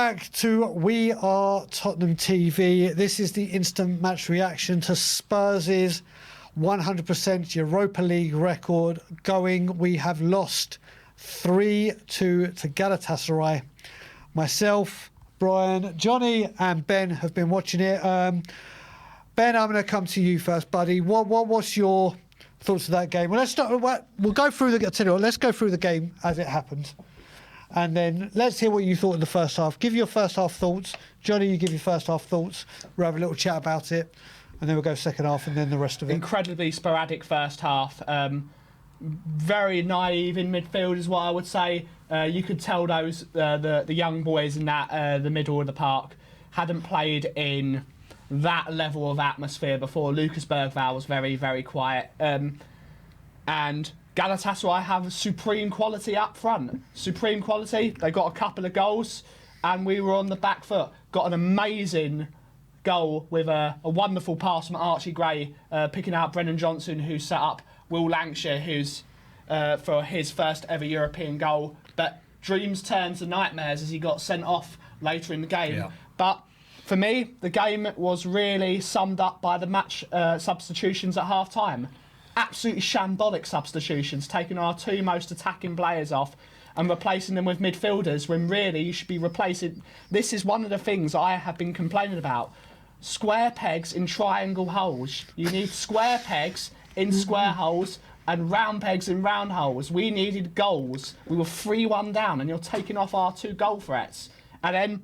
Back to We Are Tottenham TV. This is the instant match reaction to Spurs' 100% Europa League record going. We have lost 3-2 to Galatasaray. Myself, Brian, Johnny and Ben have been watching it. Ben, I'm going to come to you first, buddy. What's your thoughts of that game? Well, let's start. We'll go through let's go through the game as it happened. And then let's hear what you thought in the first half. Give your first half thoughts. Johnny, you give your first half thoughts. We'll have a little chat about it. And then we'll go second half and then the rest of it. Incredibly sporadic first half. Very naive in midfield is what I would say. You could tell those the young boys in that the middle of the park hadn't played in that level of atmosphere before. Lucas Bergvall was very, very quiet. And Galatasaray have supreme quality up front. Supreme quality. They got a couple of goals and we were on the back foot. Got an amazing goal with a wonderful pass from Archie Gray, picking out Brennan Johnson, who set up Will Lancashire, who's for his first ever European goal. But dreams turned to nightmares as he got sent off later in the game. Yeah. But for me, the game was really summed up by the match substitutions at half-time. Absolutely shambolic substitutions, taking our two most attacking players off and replacing them with midfielders when really you should be replacing... This is one of the things I have been complaining about. Square pegs in triangle holes. You need square pegs in square holes and round pegs in round holes. We needed goals. We were 3-1 down and you're taking off our two goal threats. And then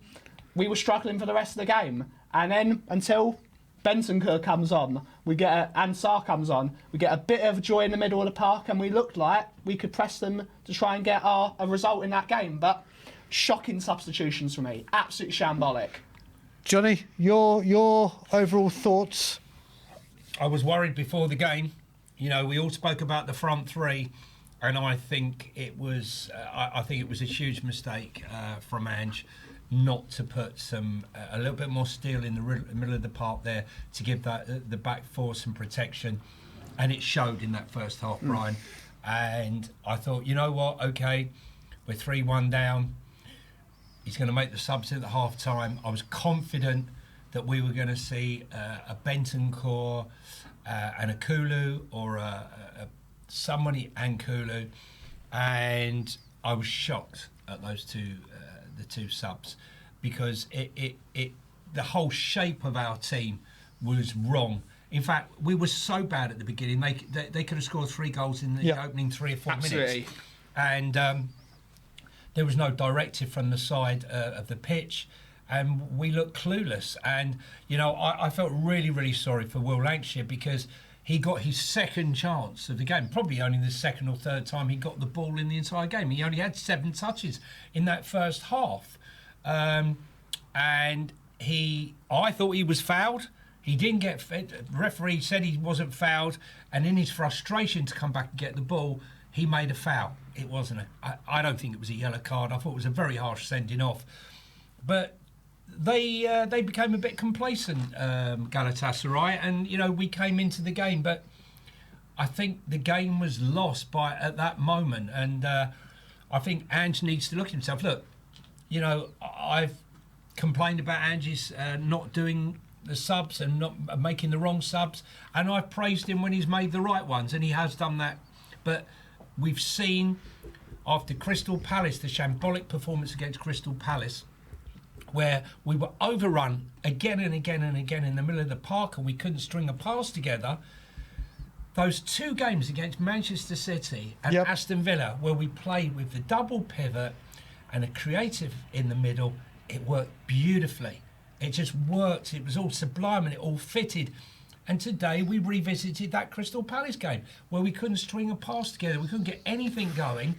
we were struggling for the rest of the game. And then until Bentancur comes on, Ansar comes on, we get a bit of joy in the middle of the park and we looked like we could press them to try and get a result in that game. But shocking substitutions for me. Absolutely shambolic. Johnny, your overall thoughts? I was worried before the game. You know, we all spoke about the front three, and I think it was a huge mistake from Ange not to put a little bit more steel in the middle of the park there to give the back four some protection, and it showed in that first half, Brian. And I thought, you know what? Okay, we're 3-1 down. He's going to make the subs at the half time. I was confident that we were going to see a Bentancur and a Kulu or somebody and Kulu, and I was shocked at those the two subs because the whole shape of our team was wrong. In fact, we were so bad at the beginning. They could have scored 3 goals in the opening 3 or 4 minutes, and there was no directive from the side of the pitch, and we looked clueless. And you know, I felt really, really sorry for Will Lancashire because he got his second chance of the game, probably only the second or third time he got the ball in the entire game. He only had 7 touches in that first half. And I thought he was fouled. He didn't get... The referee said he wasn't fouled, and in his frustration to come back and get the ball, he made a foul. It wasn't I don't think it was a yellow card. I thought it was a very harsh sending off. But they became a bit complacent, Galatasaray, and you know, we came into the game, but I think the game was lost at that moment, and I think Ange needs to look at himself. Look, you know, I've complained about Ange's not doing the subs and not making the wrong subs, and I've praised him when he's made the right ones, and he has done that. But we've seen after Crystal Palace, the shambolic performance against Crystal Palace, where we were overrun again and again and again in the middle of the park and we couldn't string a pass together. Those 2 games against Manchester City and Aston Villa, where we played with the double pivot and a creative in the middle, it worked beautifully. It just worked. It was all sublime and it all fitted. And today we revisited that Crystal Palace game where we couldn't string a pass together. We couldn't get anything going.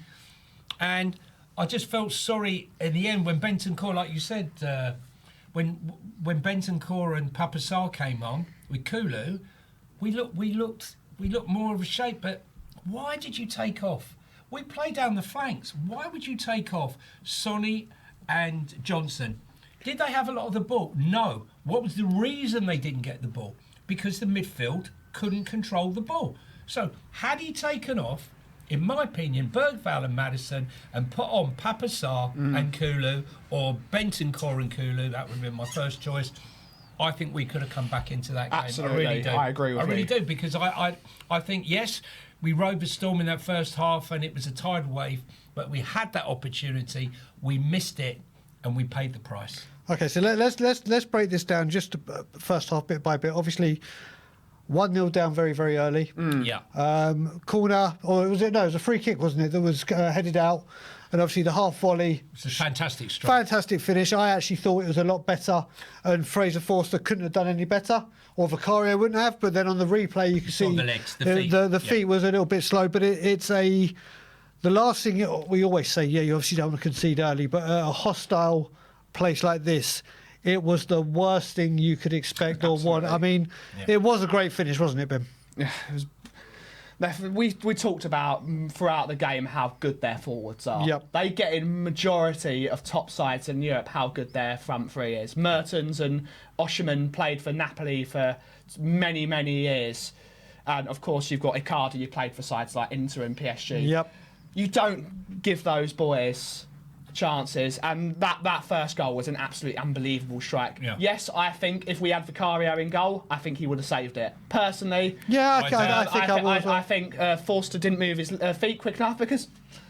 And I just felt sorry in the end when Bentancur, like you said, when Bentancur and Papasar came on with Kulu, we looked more of a shape. But why did you take off? We play down the flanks. Why would you take off Sonny and Johnson? Did they have a lot of the ball? No. What was the reason they didn't get the ball? Because the midfield couldn't control the ball. So had he taken off in my opinion, Bergvall and Maddison, and put on Papasar and Kulu, or Bentancur and Kulu, that would have been my first choice, I think we could have come back into that game. Absolutely. I really do. I agree with I really you. do, because I think, yes, we rode the storm in that first half and it was a tidal wave, but we had that opportunity, we missed it, and we paid the price. Okay, so let's break this down just first half bit by bit. Obviously, 1-0 down very, very early. Yeah. Corner, or was it? No, it was a free kick, wasn't it? That was headed out, and obviously the half volley. It's a fantastic strike. Fantastic finish. I actually thought it was a lot better, and Fraser Forster couldn't have done any better, or Vicario wouldn't have. But then on the replay, you can see the legs, the feet. The feet was a little bit slow, but it's the last thing we always say. Yeah, you obviously don't want to concede early, but a hostile place like this, it was the worst thing you could expect or want. I mean, it was a great finish, wasn't it, Ben? Yeah, it was. We talked about throughout the game how good their forwards are. Yep. They get in majority of top sides in Europe how good their front three is. Mertens and Osimhen played for Napoli for many, many years. And of course you've got Icardi, who played for sides like Inter and PSG. Yep. You don't give those boys chances, and that first goal was an absolutely unbelievable strike. Yeah. Yes, I think if we had Vicario in goal, I think he would have saved it. Personally, Yeah, I think Forster didn't move his feet quick enough, because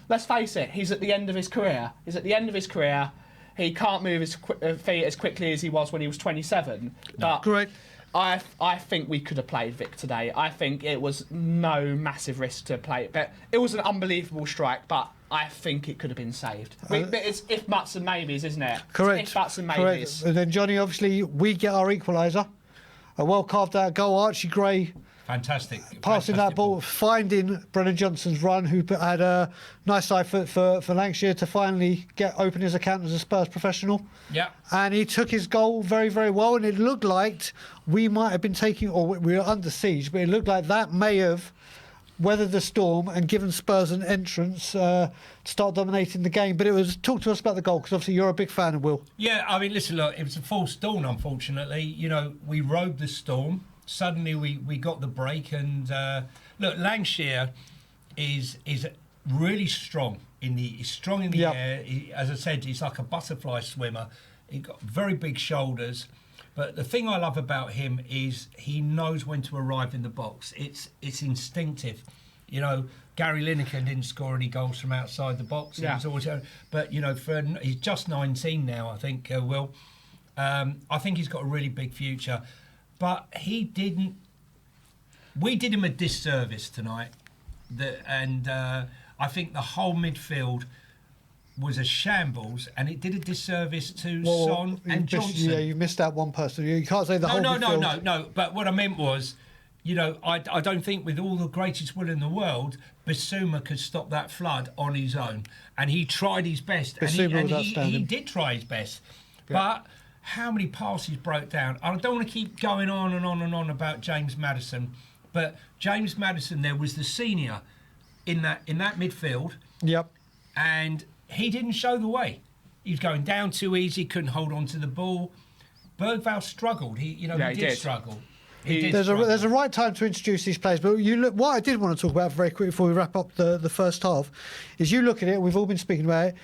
let's face it, he's at the end of his career. He can't move his feet as quickly as he was when he was 27. But Correct. I think we could have played Vic today. I think it was no massive risk to play, but it was an unbelievable strike. But I think it could have been saved. But it's if buts and maybes, isn't it? Correct. If buts and maybes. Correct. And then Johnny, obviously, we get our equaliser. A well carved out goal. Archie Gray Fantastic. passing that ball, finding Brennan Johnson's run, who had a nice eye for Lancashire to finally open his account as a Spurs professional. Yeah. And he took his goal very, very well. And it looked like we might have been taking, or we were under siege, but it looked like that may have weathered the storm and given Spurs an entrance to start dominating the game. But it was, talk to us about the goal, because obviously you're a big fan of Will. Yeah, I mean, listen, look, it was a false dawn, unfortunately. You know, we rode the storm. Suddenly we got the break, and look, Lancashire is really strong he's strong in the air. As I said, he's like a butterfly swimmer. He's got very big shoulders. But the thing I love about him is he knows when to arrive in the box. It's instinctive. You know, Gary Lineker didn't score any goals from outside the box. Yeah. He was always, but you know, he's just 19 now, I think. Will, I think he's got a really big future. But we did him a disservice tonight. I think the whole midfield was a shambles, and it did a disservice to Son and Johnson. Yeah, you missed out one person. You can't say the whole midfield. No. But what I meant was, you know, I don't think with all the greatest will in the world, Bissouma could stop that flood on his own. And he tried his best. He did try his best. Yeah. But how many passes broke down? I don't want to keep going on and on and on about James Maddison, but James Maddison, there was the senior in that midfield. Yep. And he didn't show the way. He was going down too easy, couldn't hold on to the ball. Bergvall struggled. He did struggle. There's a right time to introduce these players, but you look. What I did want to talk about very quickly before we wrap up the first half is you look at it. We've all been speaking about it.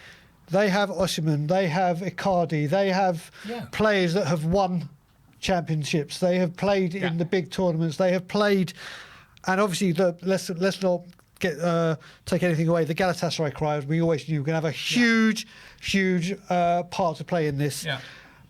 They have Osimhen, they have Icardi, they have players that have won championships. They have played in the big tournaments. They have played, and obviously let's not take anything away. The Galatasaray crowd, we always knew, were going to have a huge part to play in this. Yeah.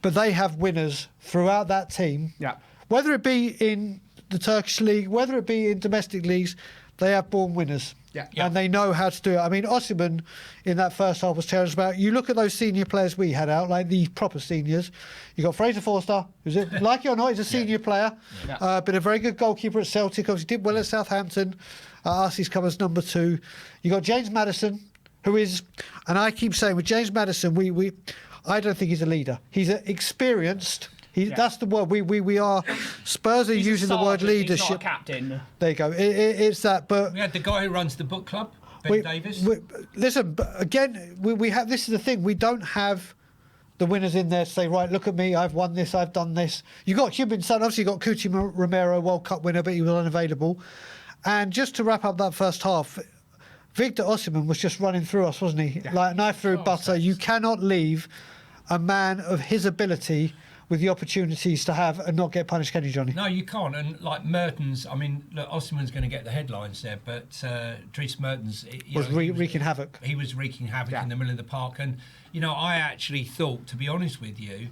But they have winners throughout that team. Yeah. Whether it be in the Turkish league, whether it be in domestic leagues, they have born winners. Yeah. And they know how to do it. I mean, Osimhen in that first half was telling us about. You look at those senior players we had out, like the proper seniors. You got Fraser Forster, who's like it or not, he's a senior player. Yeah. Been a very good goalkeeper at Celtic. Obviously did well at Southampton. He's come as number 2. You got James Maddison, who is, and I keep saying with James Maddison, I don't think he's a leader. He's experienced. That's the word. We are. Spurs are using the word leadership. He's not a captain. There you go. It's that. But we had the guy who runs the book club, Ben Davis. Listen, again, we have. This is the thing. We don't have the winners in there to say, right, look at me. I've won this. I've done this. You got Heung-min Son. Obviously, you got Cuti Romero, World Cup winner, but he was unavailable. And just to wrap up that first half, Victor Osimhen was just running through us, wasn't he? Yeah. Like knife through butter. You cannot leave a man of his ability with the opportunities to have and not get punished, can you, Johnny? No, you can't. And like Mertens, I mean, look, Osimhen's going to get the headlines there, but Dries Mertens Wreaking havoc. He was wreaking havoc in the middle of the park, and you know, I actually thought, to be honest with you,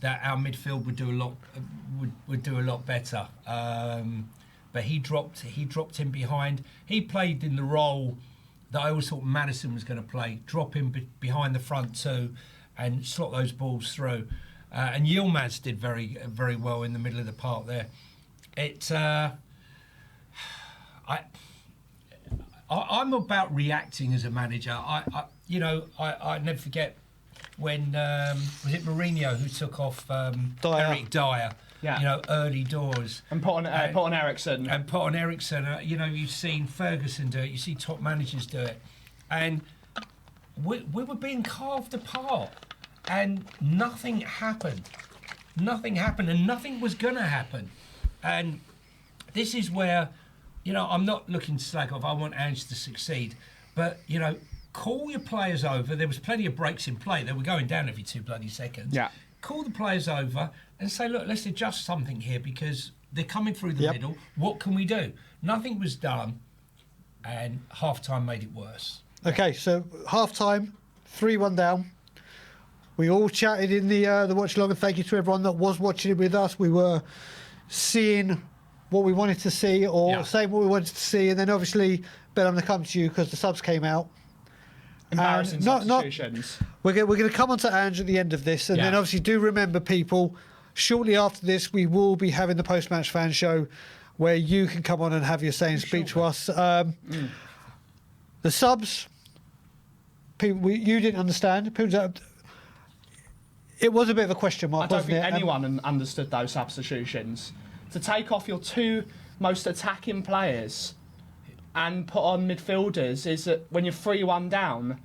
that our midfield would do a lot better. But he dropped him behind. He played in the role that I always thought Maddison was going to play, drop him behind the front two and slot those balls through. And Yilmaz did very, very well in the middle of the park there. I'm about reacting as a manager. I never forget when was it Mourinho who took off Eric Dyer? Yeah. You know, early doors. And put on Ericsson. And put on Ericsson. You know, you've seen Ferguson do it. You see top managers do it. And we were being carved apart. And nothing happened. Nothing happened. And nothing was going to happen. And this is where, you know, I'm not looking to slag off. I want Ange to succeed. But, you know, call your players over. There was plenty of breaks in play. They were going down every 2 bloody seconds. Yeah. Call the players over and say, look, let's adjust something here because they're coming through the middle. What can we do? Nothing was done, and half-time made it worse. Okay, so half-time, 3-1 down. We all chatted in the watch-along, and thank you to everyone that was watching it with us. We were seeing what we wanted to see or saying what we wanted to see, and then obviously, Ben, I'm going to come to you because the subs came out. Embarrassing substitutions. We're going to come on to Ange at the end of this, and then obviously do remember, people, shortly after this we will be having the post-match fan show where you can come on and have your say and speak to us. The subs, people, you didn't understand. It was a bit of a question mark, I don't wasn't think it? anyone understood those substitutions. To take off your 2 most attacking players and put on midfielders is that when you're 3-1 down,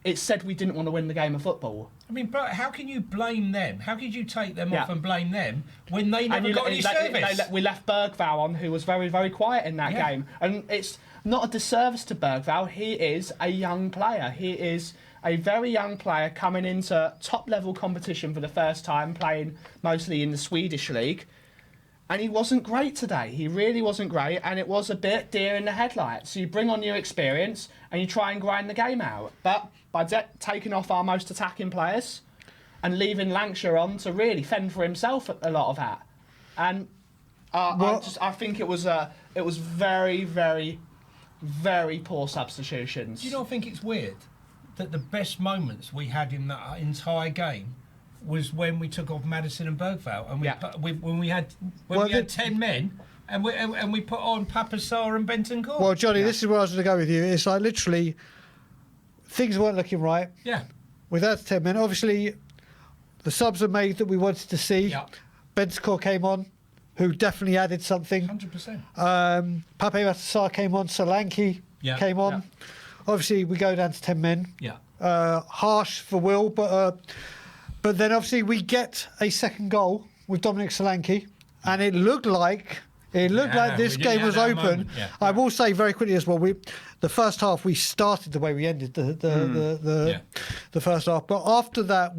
it said we didn't want to win the game of football. I mean, but how can you blame them? How could you take them off and blame them when they never got any service? We left Bergvall on, who was very, very quiet in that game. And it's not a disservice to Bergvall. He is a young player. He is a very young player coming into top-level competition for the first time, playing mostly in the Swedish league. And he wasn't great today. He really wasn't great, and it was a bit deer in the headlights. So you bring on your experience and you try and grind the game out. But by taking off our most attacking players and leaving Lancashire on to really fend for himself a lot of that. And I think it was very, very, very poor substitutions. Do you not think it's weird that the best moments we had in that entire game was when we took off Maddison and Bergvall, and when we had 10 men, and we put on Papasar and Bentancur. Well, Johnny, this is where I was going to go with you. It's like literally things weren't looking right. Yeah. Without 10 men, obviously the subs are made that we wanted to see. Yeah. Bentancur came on, who definitely added something. 100%. Pape Matar came on. Solanke came on. Yeah. Obviously, we go down to 10 men. Yeah. Harsh for Will, but then obviously we get a second goal with Dominic Solanke, and it looked like this game was open. Yeah. I will say very quickly as well, the first half we started the way we ended the first half, but after that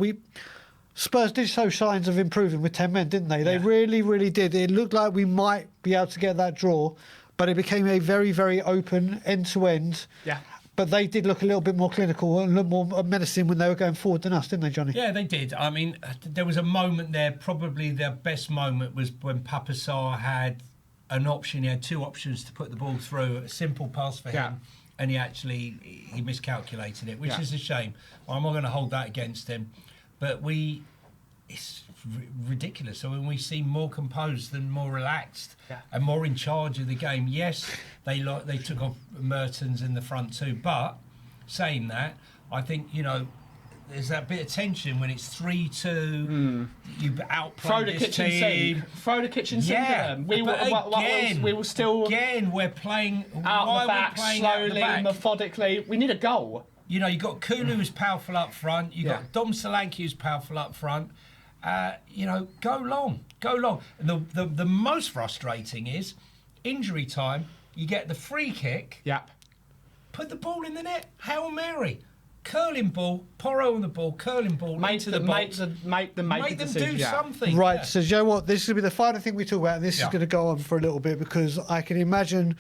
Spurs did show signs of improving with 10 men, didn't they? They really, really did. It looked like we might be able to get that draw, but it became a very, very open end-to-end. Yeah. But they did look a little bit more clinical and a little more menacing when they were going forward than us, didn't they, Johnny? Yeah, they did. I mean, there was a moment there, probably their best moment was when Papasar had an option. He had 2 options to put the ball through, a simple pass for him, and he miscalculated it, which is a shame. I'm not going to hold that against him. But it's ridiculous. So when we seem more composed and more relaxed and more in charge of the game, yes, they took off Mertens in the front too. But saying that, I think, you know, there's that bit of tension when it's 3-2. You outplay this team. Throw the kitchen sink at them. We were still we're playing out the back, slowly, methodically. We need a goal. You know, you've got Kulu who's powerful up front. You've got Dom Solanke who's powerful up front. You know, go long. And the most frustrating is injury time. You get the free kick. Yep. put the ball in the net. Hail Mary. Curling ball, Porro on the ball, curling ball into the box. Make them do something. Right, yeah. so you know what? This is going to be the final thing we talk about, and this is going to go on for a little bit because I can imagine,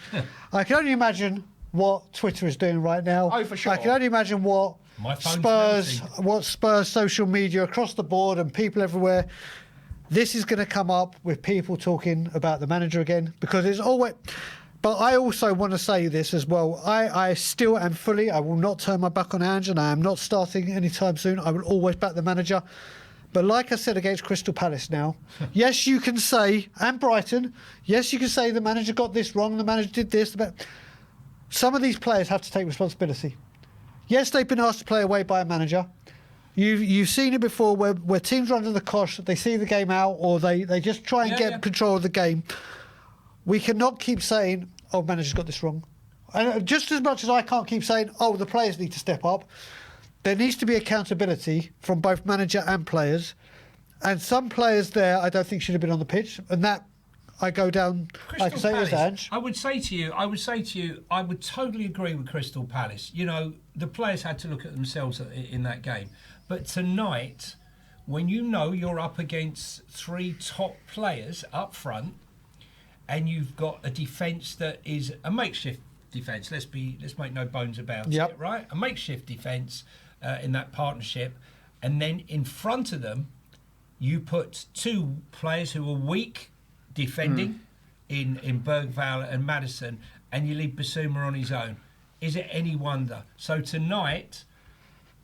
I can only imagine what Twitter is doing right now. Oh, for sure. I can only imagine what Spurs social media across the board and people everywhere. This is going to come up with people talking about the manager again because it's always. But I also want to say this as well. I still am fully, I will not turn my back on Ange and I am not starting anytime soon. I will always back the manager. But like I said against Crystal Palace now, yes, you can say, and Brighton, yes, you can say the manager got this wrong, the manager did this. But some of these players have to take responsibility. Yes, they've been asked to play away by a manager. You've seen it before where teams are under the cosh, they see the game out or they just try and get control of the game. We cannot keep saying, oh, manager's got this wrong. And just as much as I can't keep saying, oh, the players need to step up, there needs to be accountability from both manager and players. And some players there I don't think should have been on the pitch. And that, I go down, I can say it as Ange. I would say to you, I would totally agree with Crystal Palace. You know, the players had to look at themselves in that game. But tonight, when you know you're up against 3 top players up front, and you've got a defence that is a makeshift defence. Let's make no bones about it, right? A makeshift defence in that partnership, and then in front of them, you put 2 players who are weak defending in Bergvall and Maddison, and you leave Basuma on his own. Is it any wonder? So tonight,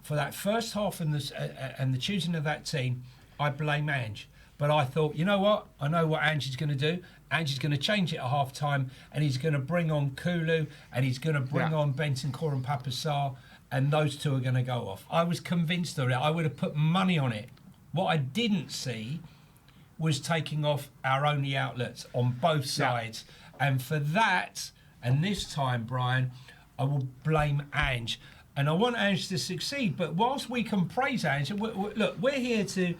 for that first half and the choosing of that team, I blame Ange. But I thought, you know what? I know what Ange is going to do. Ange is going to change it at half time, and he's going to bring on Kulu, and he's going to bring on Bentancur and Papassar, and those 2 are going to go off. I was convinced of it. I would have put money on it. What I didn't see was taking off our only outlets on both sides. And for that, and this time, Brian, I will blame Ange. And I want Ange to succeed. But whilst we can praise Ange, look, we're here to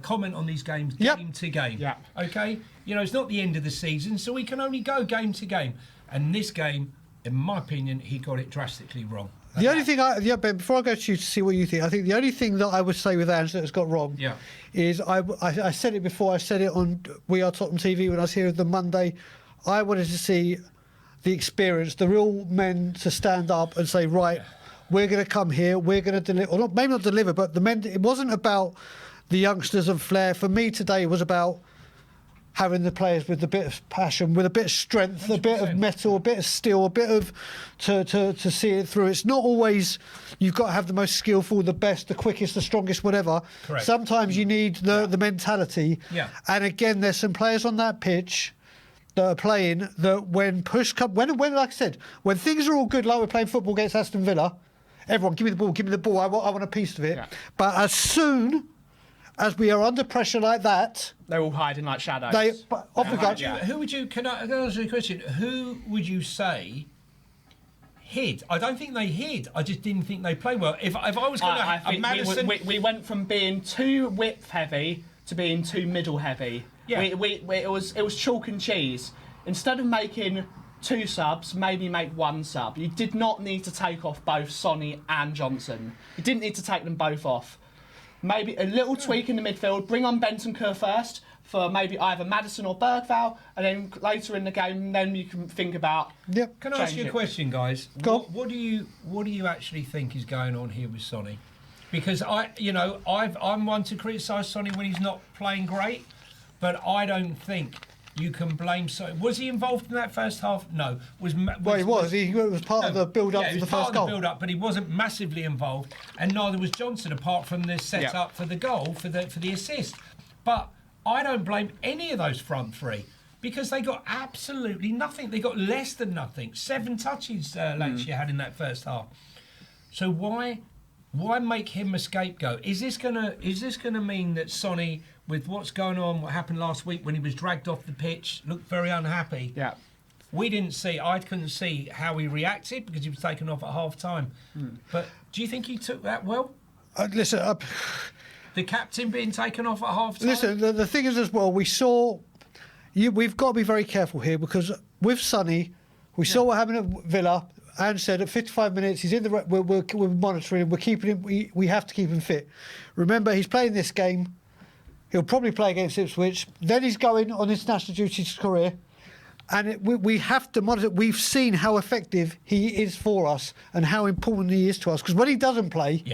comment on these games game to game. Yeah. Okay? You know, it's not the end of the season, so we can only go game to game. And this game, in my opinion, he got it drastically wrong. The only thing, Ben, before I go to you to see what you think, I think the only thing that I would say with Ange that has got wrong is, I said it before, I said it on We Are Tottenham TV when I was here the Monday, I wanted to see the experience, the real men to stand up and say, right, we're going to come here, we're going to deliver, or not, maybe not deliver, but the men, it wasn't about the youngsters and flair. For me today, it was about having the players with a bit of passion, with a bit of strength, 100%. A bit of metal, a bit of steel, a bit of to see it through. It's not always you've got to have the most skillful, the best, the quickest, the strongest, whatever. Correct. Sometimes you need the mentality. Yeah. And again, there's some players on that pitch that are playing that when push comes, when like I said, when things are all good, like we're playing football against Aston Villa, everyone give me the ball, I want a piece of it. Yeah. But as soon as we are under pressure like that, they're all hiding like shadows. Who would you? Can I ask you a question? Who would you say hid? I don't think they hid. I just didn't think they played well. If I was going to, Maddison, we went from being too width heavy to being too middle heavy. Yeah. It was chalk and cheese. Instead of making 2 subs, maybe make 1 sub. You did not need to take off both Sonny and Johnson. You didn't need to take them both off. Maybe a little tweak in the midfield, bring on Bentancur first for maybe either Maddison or Bergvall, and then later in the game, then you can think about. Yep. Can I ask you a question, guys? What do you actually think is going on here with Sonny? Because I'm one to criticise Sonny when he's not playing great, but I don't think you can blame Sonny. Was he involved in that first half? No. He was. He was part of the build-up for the first goal. He was part of the build-up, but he wasn't massively involved, and neither was Johnson, apart from the set-up for the goal, for the assist. But I don't blame any of those front 3 because they got absolutely nothing. They got less than nothing. 7 touches Lancia had in that first half. So why make him a scapegoat? Is this gonna mean that Sonny, with what's going on, what happened last week when he was dragged off the pitch, looked very unhappy? Yeah. I couldn't see how he reacted because he was taken off at half time. But do you think he took that well? Listen, the captain being taken off at half time? Listen, the thing is as well, we've got to be very careful here because with Sonny, we saw what happened at Villa. Ange said at 55 minutes, he's in the. We're monitoring him. We're keeping him. We have to keep him fit. Remember, he's playing this game. He'll probably play against Ipswich. Then he's going on international duty to his career. And we have to monitor. We've seen how effective he is for us and how important he is to us. Because when he doesn't play,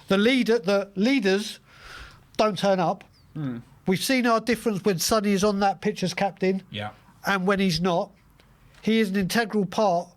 the leaders don't turn up. We've seen our difference when Sonny is on that pitch as captain, and when he's not. He is an integral part,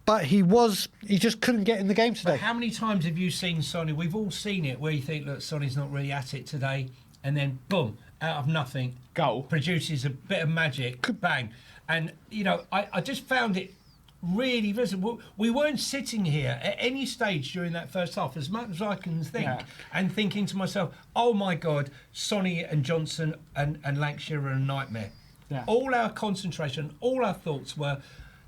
but he just couldn't get in the game today. But how many times have you seen Sonny? We've all seen it where you think, look, Sonny's not really at it today, and then boom, out of nothing, goal produces a bit of magic, bang. And, you know, I just found it really visible. We weren't sitting here at any stage during that first half, as much as I can think, and thinking to myself, oh, my God, Sonny and Johnson and Lancashire are a nightmare. All our concentration, all our thoughts were,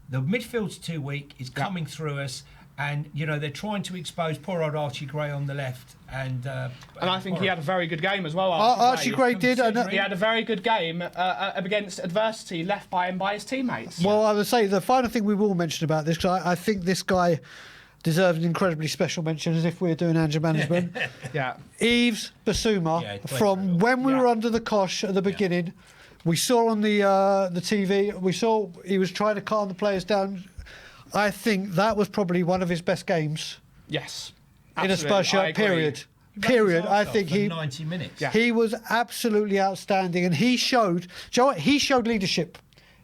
the midfield's too weak, it's coming through us, and, you know, they're trying to expose poor old Archie Gray on the left. And I think he had a very good game as well. Archie Gray did. He had a very good game against adversity left by him by his teammates. Well, I would say the final thing we will mention about this, because I think this guy deserves an incredibly special mention, as if we were doing anger management. Yves Bissouma, from when we were under the cosh at the beginning, we saw on the TV, we saw he was trying to calm the players down. I think that was probably one of his best games. Yes. In a Spurs shirt, period. I think he 90 minutes. He was absolutely outstanding, and he showed. Do you know what? He showed leadership.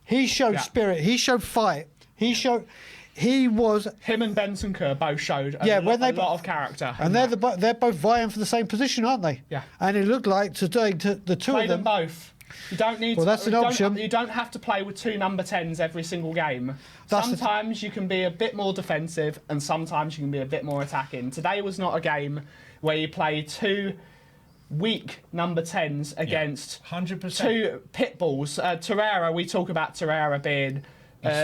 He showed spirit. He showed fight. He was. Him and Benson Kerr both showed a lot of character. And they're both vying for the same position, aren't they? Yeah. And it looked like today the two Play of them both. You don't need. Well, that's an option. You don't have to play with two number 10s every single game. Sometimes you can be a bit more defensive, and sometimes you can be a bit more attacking. Today was not a game where you play two weak number 10s against 100%. Two pit bulls. Torreira, we talk about Torreira being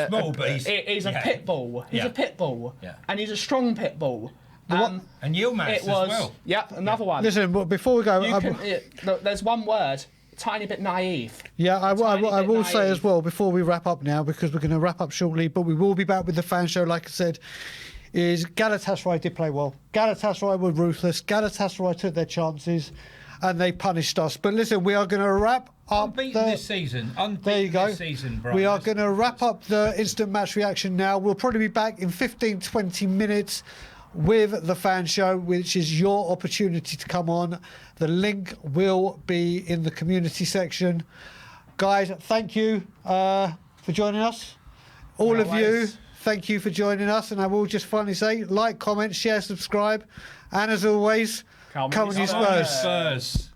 small, but he's a pit bull. He's a pit bull, and he's a strong pit bull. And Yilmaz as well. Yep, another one. Listen, but before we go, look, there's one word. Tiny bit naive. Yeah, I will say as well, before we wrap up now, because we're going to wrap up shortly, but we will be back with the fan show, like I said, is Galatasaray did play well. Galatasaray were ruthless. Galatasaray took their chances and they punished us. But listen, we are going to wrap up unbeaten this season. There you go. This season, Brian. We are going to wrap up the instant match reaction now. We'll probably be back in 15-20 minutes with the fan show, which is your opportunity to come on. The link will be in the community section. Guys, thank you for joining us. All of you, thank you for joining us. And I will just finally say, like, comment, share, subscribe. And as always, come on you Spurs.